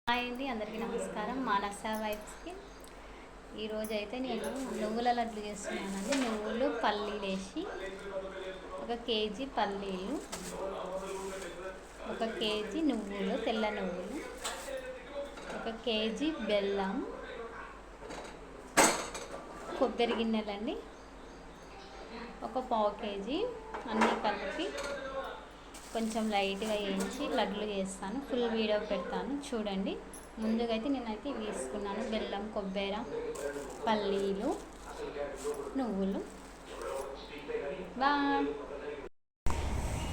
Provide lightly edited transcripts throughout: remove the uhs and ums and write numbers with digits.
Hi అండి, అందరికీ నమస్కారం. మానస వైబ్స్కి ఈరోజు అయితే నేను నువ్వుల లడ్లు చేస్తున్నానండి. నువ్వులు పల్లీలు వేసి 1 కేజీ పల్లీలు, 1 కేజీ నువ్వులు, తెల్ల నువ్వులు, 1 కేజీ బెల్లం, కొబ్బరి గిన్నెలండి, 1 పావు కేజీ అన్నీ కలిపి కొంచెం లైట్గా వేయించి లడ్లు చేస్తాను. ఫుల్ వీడియో పెడతాను చూడండి. ముందుగా అయితే నేనైతే వేసుకున్నాను బెల్లం, కొబ్బరి, పల్లీలు, నువ్వులు.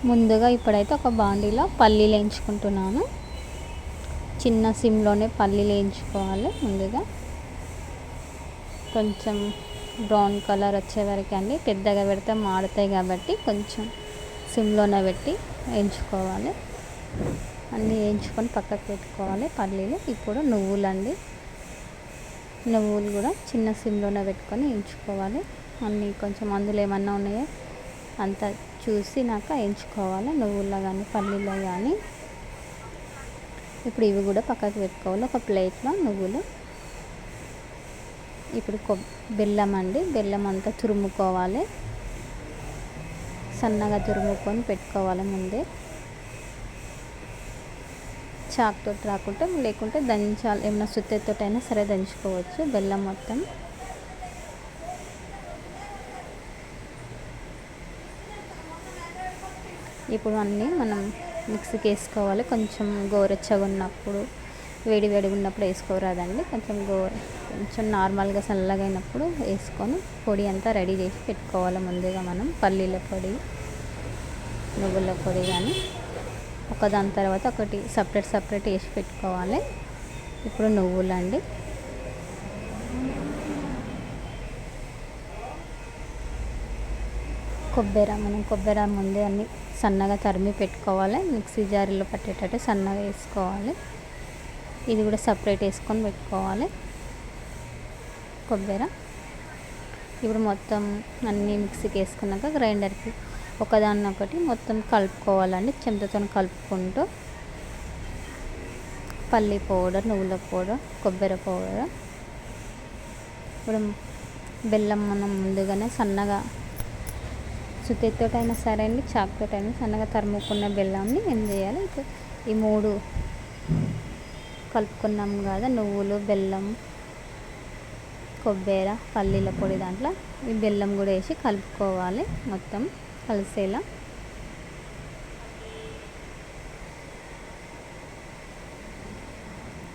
ముందుగా ఇప్పుడైతే ఒక బాండీలో పల్లీలు వేయించుకుంటున్నాను. చిన్న సిమ్లోనే పల్లీలు వేయించుకోవాలి. ముందుగా కొంచెం బ్రౌన్ కలర్ వచ్చే వరకు అండి. పెద్దగా పెడితే మాడుతాయి కాబట్టి కొంచెం సిమ్లోనే పెట్టి వేయించుకోవాలి. అన్నీ వేయించుకొని పక్కకు పెట్టుకోవాలి. పల్లీలు ఇప్పుడు నువ్వులండి. నువ్వులు కూడా చిన్న సిమ్లోనే పెట్టుకొని వేయించుకోవాలి. అన్నీ కొంచెం అందులో ఏమన్నా ఉన్నాయో అంతా చూసినాక వేయించుకోవాలి. నువ్వుల్లో కానీ పల్లీలో కానీ. ఇప్పుడు ఇవి కూడా పక్కకు పెట్టుకోవాలి. ఒక ప్లేట్లో నువ్వులు. ఇప్పుడు బెల్లం అండి. బెల్లం అంతా తురుముకోవాలి. సన్నగా తురుముకొని పెట్టుకోవాలి. ముందే చాకుతో రాకుంటే లేకుంటే దంచాలి. ఏమైనా సుత్తెతోటైనా సరే దంచుకోవచ్చు బెల్లం మొత్తం. ఇప్పుడు అన్నీ మనం మిక్సీకి వేసుకోవాలి. కొంచెం గోరెచ్చగా ఉన్నప్పుడు, వేడి వేడిగా ఉన్నప్పుడు వేసుకోరాదండి. కొంచెం నార్మల్గా చల్లగా అయినప్పుడు వేసుకొని పొడి అంతా రెడీ చేసి పెట్టుకోవాలి. ముందుగా మనం పల్లీల పొడి, నువ్వుల పొడి కానీ ఒకదాని తర్వాత ఒకటి సపరేట్ వేసి పెట్టుకోవాలి. ఇప్పుడు నువ్వులండి. మనం కొబ్బరి ముందే అన్నీ సన్నగా తరిమి పెట్టుకోవాలి. మిక్సీ జారీలో పట్టేటట్టు సన్నగా వేసుకోవాలి. ఇది కూడా సపరేట్ వేసుకొని పెట్టుకోవాలి కొబ్బరి. ఇప్పుడు మొత్తం అన్నీ మిక్సీకి వేసుకున్నాక గ్రైండర్కి ఒకదాన్నొకటి మొత్తం కలుపుకోవాలండి. చెంచాతో కలుపుకుంటూ పల్లి పౌడర్, నువ్వుల పౌడర్, కొబ్బరి పౌడర్. ఇప్పుడు బెల్లం మనం ముందుగానే సన్నగా సుత్తెతోటైనా సరే అండి, చాకుతోటైనా సన్నగా తరుముకున్న బెల్లాన్ని ఏం చేయాలి, ఇప్పుడు ఈ 3 కలుపుకున్నాం కదా, నువ్వులు, బెల్లం, కొబ్బరి, పల్లీల పొడి, దాంట్లో ఈ బెల్లం కూడా వేసి కలుపుకోవాలి మొత్తం కలిసేలా.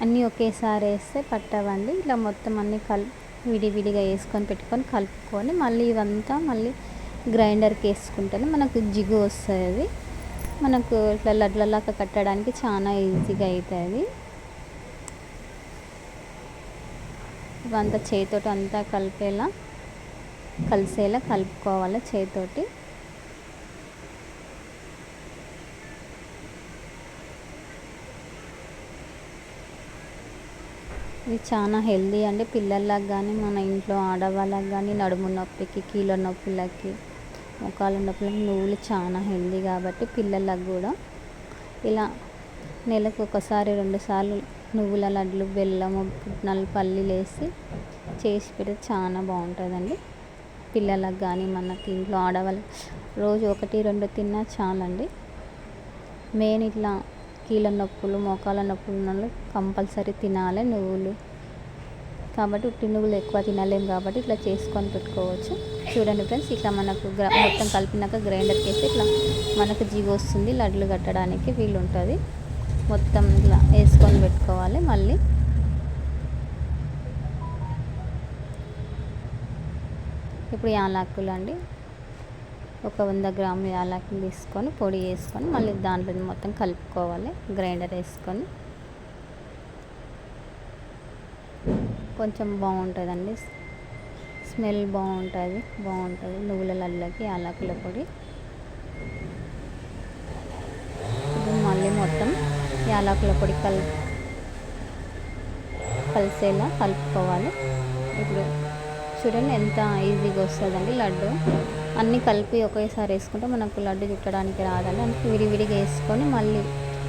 అన్నీ ఒకేసారి వేస్తే పట్టవండి. ఇలా మొత్తం అన్నీ విడివిడిగా వేసుకొని పెట్టుకొని కలుపుకొని మళ్ళీ ఇవంతా గ్రైండర్కి వేసుకుంటేనే మనకు జిగు వస్తుంది. మనకు ఇట్లా లడ్లలాగా కట్టడానికి చాలా ఈజీగా అవుతుంది. ఇవంతా చేతితోటి అంతా కలిసేలా కలుపుకోవాలి చేతితోటి. ఇది చాలా హెల్దీ అండి. పిల్లలకు కానీ మన ఇంట్లో ఆడవాళ్ళకి కానీ నడుము నొప్పికి, కీళ్ళ నొప్పులకి, మోకాళ్ళ నొప్పులకి నువ్వులు చాలా హెల్దీ కాబట్టి పిల్లలకు కూడా ఇలా నెలకు 1-2 సార్లు నువ్వుల లడ్లు, బెల్లము, పుట్నాలు, పల్లీలు వేసి చేసి పెడితే చాలా బాగుంటుందండి. పిల్లలకు కానీ మనకి ఇంట్లో ఆడవాళ్ళు రోజు 1-2 తిన్నా చాలండి. మెయిన్ ఇట్లా కీళ్ళ నొప్పులు, మోకాళ్ళ నొప్పులు ఉన్న కంపల్సరీ తినాలి నువ్వులు. కాబట్టి ఉట్టి నువ్వులు ఎక్కువ తినలేము కాబట్టి ఇట్లా చేసుకొని పెట్టుకోవచ్చు. చూడండి ఫ్రెండ్స్, ఇట్లా మనకు మొత్తం కలిపినాక గ్రైండర్కి వేస్తే ఇట్లా మనకు జిగు వస్తుంది. లడ్లు కట్టడానికి వీలు ఉంటుంది. మొత్తం ఇట్లా వేసుకొని పెట్టుకోవాలి. మళ్ళీ ఇప్పుడు యాలకులు అండి, 100 గ్రాముల యాలకులు తీసుకొని పొడి వేసుకొని మళ్ళీ దాంట్లో మొత్తం కలుపుకోవాలి. గ్రైండర్ వేసుకొని కొంచెం బాగుంటుందండి, స్మెల్ బాగుంటుంది నువ్వుల లడ్లకి యాలకుల పొడి. మళ్ళీ మొత్తం యాలకుల పొడి కలిసేలా కలుపుకోవాలి. ఇప్పుడు చూడండి ఎంత ఈజీగా వస్తుందండి లడ్డు. అన్నీ కలిపి ఒకేసారి వేసుకుంటే మనకు లడ్డు చుట్టడానికి రాదండి. అందుకే విడివిడిగా వేసుకొని మళ్ళీ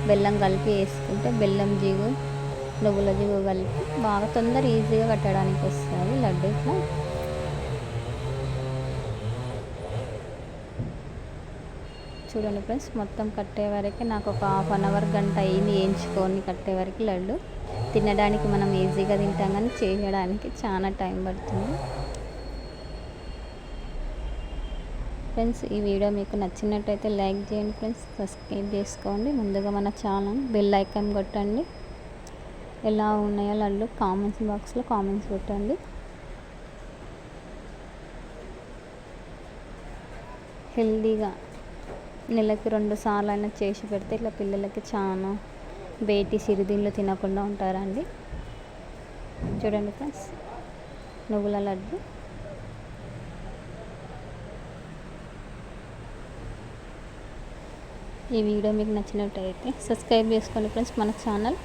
బెల్లం కలిపి వేసుకుంటే బెల్లం జిగు నువ్వుల జిగురు కలిపి బాగా ఈజీగా కట్టడానికి వస్తుంది లడ్డు. ఇట్లా చూడండి ఫ్రెండ్స్, మొత్తం కట్టే వరకు నాకు ఒక 1/2 అవర్ గంట అయింది వేయించుకొని కట్టే వరకు లడ్డు. తినడానికి మనం ఈజీగా తింటాం కానీ చేయడానికి చాలా టైం పడుతుంది. ఫ్రెండ్స్, ఈ వీడియో మీకు నచ్చినట్టయితే లైక్ చేయండి ఫ్రెండ్స్, సబ్స్క్రైబ్ చేసుకోండి. ముందుగా మన ఛానల్ బెల్ ఐకాన్ కొట్టండి. ఎలా ఉన్నాయో లడ్డు కామెంట్స్ బాక్స్లో కామెంట్స్ పెట్టండి. హెల్దీగా నెలకి 2 సార్లు అయినా చేసి పెడితే ఇట్లా పిల్లలకి చాలా బేటి సిరిదిండ్లు తినకుండా ఉంటారండి. చూడండి ఫ్రెండ్స్, నువ్వుల లడ్డు. ఈ వీడియో మీకు నచ్చినట్టయితే సబ్స్క్రైబ్ చేసుకోండి ఫ్రెండ్స్ మన ఛానల్.